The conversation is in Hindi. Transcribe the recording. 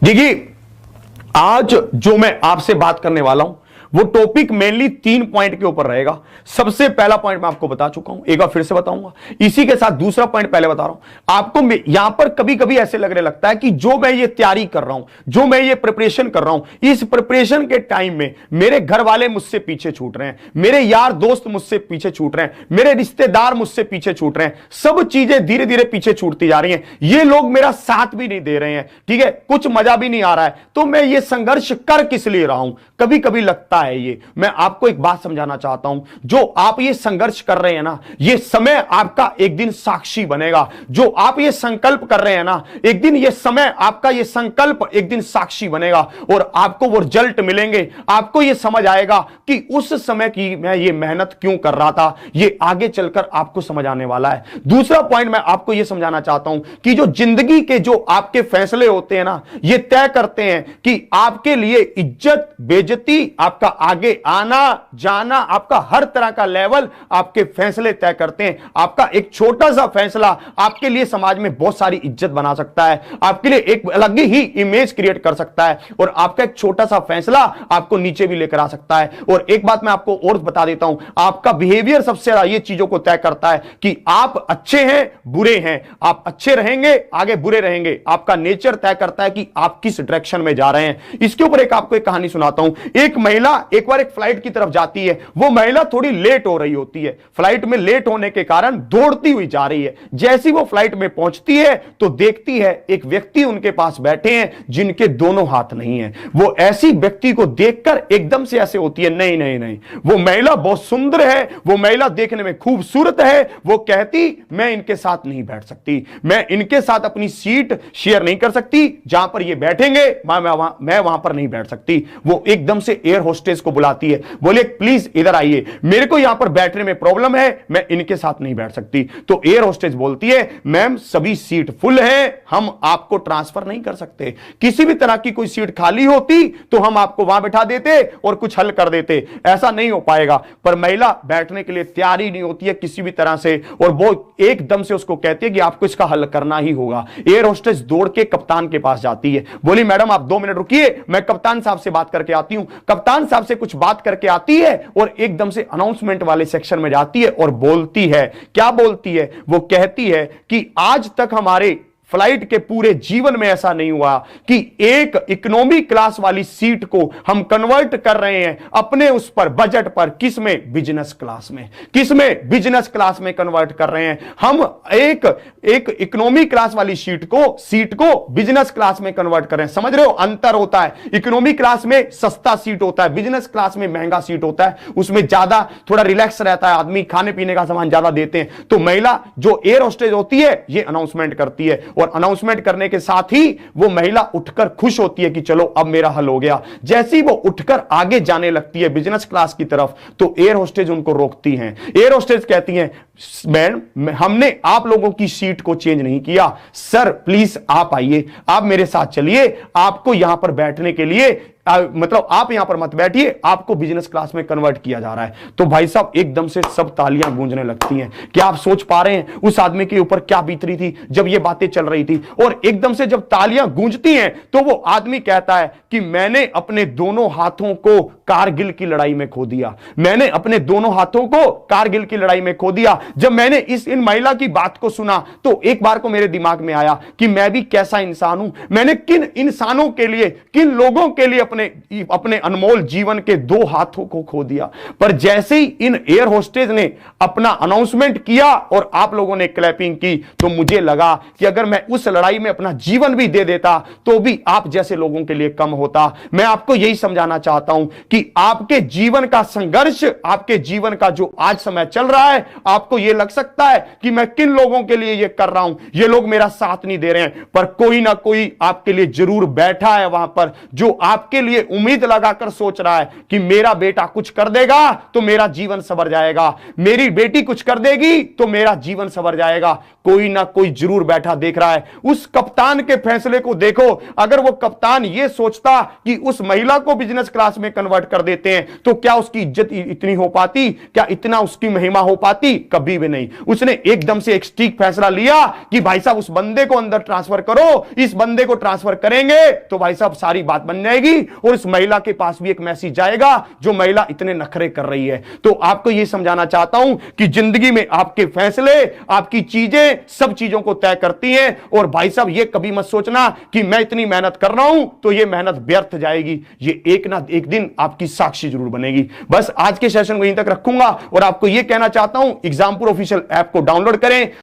देखिए, आज जो मैं आपसे बात करने वाला हूं वो टॉपिक मेनली 3 पॉइंट के ऊपर रहेगा। सबसे पहला पॉइंट मैं आपको बता चुका हूं, एक बार फिर से बताऊंगा। इसी के साथ दूसरा पॉइंट पहले बता रहा हूं आपको। यहां पर कभी कभी ऐसे लगने लगता है कि जो मैं ये तैयारी कर रहा हूं, जो मैं ये प्रिपरेशन कर रहा हूं, इस प्रिपरेशन के टाइम में मेरे घर वाले मुझसे पीछे छूट रहे हैं, मेरे यार दोस्त मुझसे पीछे छूट रहे हैं, मेरे रिश्तेदार मुझसे पीछे छूट रहे हैं, सब चीजें धीरे धीरे पीछे छूटती जा रही हैं, ये लोग मेरा साथ भी नहीं दे रहे हैं, ठीक है, कुछ मजा भी नहीं आ रहा है, तो मैं ये संघर्ष कर किस लिए रहा हूं? कभी कभी लगता है ये। मैं आपको एक बात समझाना चाहता हूं, जो आप ये संघर्ष कर रहे हैं ना, ये समय आपका एक दिन साक्षी बनेगा। जो आप ये संकल्प कर रहे हैं ना, एक दिन ये समय आपका, ये संकल्प एक दिन साक्षी बनेगा और आपको वो रिजल्ट मिलेंगे। आपको ये समझ आएगा कि उस समय की मैं ये मेहनत क्यों कर रहा था, ये आगे चलकर आपको समझ आने वाला है। दूसरा पॉइंट मैं आपको ये समझाना चाहता हूं कि जो जिंदगी के जो आपके फैसले होते हैं ना, ये तय करते हैं कि आपके लिए इज्जत, बेइज्जती, आपका आगे आना जाना, आपका हर तरह का लेवल आपके फैसले तय करते हैं। आपका एक छोटा सा फैसला आपके लिए समाज में बहुत सारी इज्जत बना सकता है, आपके लिए एक अलग ही इमेज क्रिएट कर सकता है, और आपका एक छोटा सा फैसला आपको नीचे भी लेकर आ सकता है। और एक बात मैं आपको और बता देता हूं, आपका बिहेवियर सबसे ज्यादा ये चीजों को तय करता है कि आप अच्छे हैं, बुरे हैं। आप अच्छे रहेंगे, आगे बुरे रहेंगे। आपका नेचर तय करता है कि आप किस डायरेक्शन में जा रहे हैं। इसके ऊपर आपको एक कहानी सुनाता हूं। एक महिला एक बार एक फ्लाइट की तरफ जाती है। वो महिला थोड़ी लेट हो रही होती है, फ्लाइट में लेट होने के कारण दौड़ती हुई जा रही है। जैसी वो फ्लाइट में पहुंचती है तो देखती है एक व्यक्ति उनके पास बैठे हैं जिनके दोनों हाथ नहीं है। वो ऐसी व्यक्ति को देखकर एकदम से ऐसे होती है, नहीं नहीं नहीं, वो महिला बहुत सुंदर है, वो महिला देखने में खूबसूरत है। वो कहती, मैं इनके साथ नहीं बैठ सकती, मैं इनके साथ अपनी सीट शेयर नहीं कर सकती, जहां पर ये बैठेंगे मैं वहां पर नहीं बैठ सकती। वो एकदम से एयर होस्टेस को बुलाती है, बोले प्लीज इधर आइए, मेरे को यहां पर बैठने में प्रॉब्लम है, मैं इनके साथ नहीं बैठ सकती। तो एयर होस्टेस बोलती है, मैम सभी सीट फुल है, हम आपको ट्रांसफर नहीं कर सकते। किसी भी तरह की कोई सीट खाली होती तो हम आपको वहां बैठा देते और कुछ हल कर देते, ऐसा नहीं हो पाएगा। पर महिला बैठने के लिए तैयार ही नहीं होती है किसी भी तरह से, और वो एकदम से उसको कहती है कि आपको इसका हल करना ही होगा। एयर होस्टेस दौड़ के कप्तान के पास जाती है, बोली मैडम आप 2 मिनट रुकिए, मैं कप्तान साहब से बात करके आती हूं। कप्तान साहब से कुछ बात करके आती है और एकदम से अनाउंसमेंट वाले सेक्शन में जाती है और बोलती है, क्या बोलती है? वो कहती है कि आज तक हमारे फ्लाइट के पूरे जीवन में ऐसा नहीं हुआ कि एक इकोनॉमी क्लास वाली सीट को हम कन्वर्ट कर रहे हैं अपने उस पर बजट पर, किसमें? बिजनेस क्लास में। किसमें? बिजनेस क्लास में कन्वर्ट कर रहे हैं हम। एक इकोनॉमी क्लास वाली सीट को बिजनेस क्लास में कन्वर्ट कर रहे हैं। समझ रहे हो? अंतर होता है। इकोनॉमी क्लास में सस्ता सीट होता है, बिजनेस क्लास में महंगा सीट होता है, उसमें ज्यादा थोड़ा रिलैक्स रहता है आदमी, खाने पीने का सामान ज्यादा देते हैं। तो महिला जो एयर होस्टेस होती है ये अनाउंसमेंट करती है, और अनाउंसमेंट करने के साथ ही वो महिला उठकर खुश होती है कि चलो अब मेरा हल हो गया। जैसे ही वो उठकर आगे जाने लगती है बिजनेस क्लास की तरफ, तो एयर होस्टेज उनको रोकती हैं। एयर होस्टेज कहती हैं, मैडम हमने आप लोगों की सीट को चेंज नहीं किया, सर प्लीज आप आइए, आप मेरे साथ चलिए, आपको यहां पर बैठने के लिए मतलब आप यहां पर मत बैठिए, आपको बिजनेस क्लास में कन्वर्ट किया जा रहा है। तो भाई साहब एकदम से सब तालियां गूंजने लगती हैं। क्या आप सोच पा रहे हैं उस आदमी के ऊपर क्या बीत रही थी जब ये बातें चल रही थी? और एकदम से जब तालियां गूंजती हैं तो वो आदमी कहता है कि मैंने अपने दोनों हाथों को कारगिल की लड़ाई में खो दिया, मैंने अपने दोनों हाथों को कारगिल की लड़ाई में खो दिया। जब मैंने इन महिला की बात को सुना तो एक बार को मेरे दिमाग में आया कि मैं भी कैसा इंसान हूं, मैंने किन इंसानों के लिए, किन लोगों के लिए अपने अनमोल जीवन के 2 हाथों को खो दिया। पर जैसे ही इन एयर होस्टेज ने अपना अनाउंसमेंट किया और आप लोगों ने क्लैपिंग की, तो मुझे लगा कि अगर मैं उस लड़ाई में अपना जीवन भी दे देता तो भी आप जैसे लोगों के लिए कम होता। मैं आपको यही समझाना चाहता हूं कि आपके जीवन का संघर्ष, आपके जीवन का जो आज समय चल रहा है, आपको यह लग सकता है कि मैं किन लोगों के लिए यह कर रहा हूं, ये लोग मेरा साथ नहीं दे रहे हैं, पर कोई ना कोई आपके लिए जरूर बैठा है वहां पर, जो आपके लिए उम्मीद लगाकर सोच रहा है कि मेरा बेटा कुछ कर देगा तो मेरा जीवन संवर जाएगा, मेरी बेटी कुछ कर देगी तो मेरा जीवन संवर जाएगा। कोई ना कोई जरूर बैठा देख रहा है। उस कप्तान के फैसले को देखो, अगर वो कप्तान ये सोचता कि उस महिला को बिजनेस क्लास में कन्वर्ट कन्वर्ट कर देते हैं, तो क्या उसकी इज्जत इतनी हो पाती? क्या इतना उसकी महिमा हो पाती? कभी भी नहीं। उसने एकदम से एक स्टीक फैसला लिया कि भाई साहब उस बंदे को अंदर ट्रांसफर करो, इस बंदे को ट्रांसफर करेंगे तो भाई साहब सारी बात बन जाएगी और इस महिला के पास भी एक मैसेज जाएगा जो महिला इतने नखरे कर रही है। तो आपको यह समझाना चाहता हूं कि जिंदगी में आपके फैसले, आपकी चीजें सब चीजों को तय करती हैं। और भाई साहब ये कभी मत सोचना कि मैं इतनी मेहनत कर रहा हूं तो ये मेहनत व्यर्थ जाएगी। ये एक ना एक दिन आपकी साक्षी जरूर बनेगी। बस आज के सेशन को यहीं तक रखूंगा और आपको यह कहना चाहता हूं एग्जामपुर ऑफिशियल ऐप को डाउनलोड करें।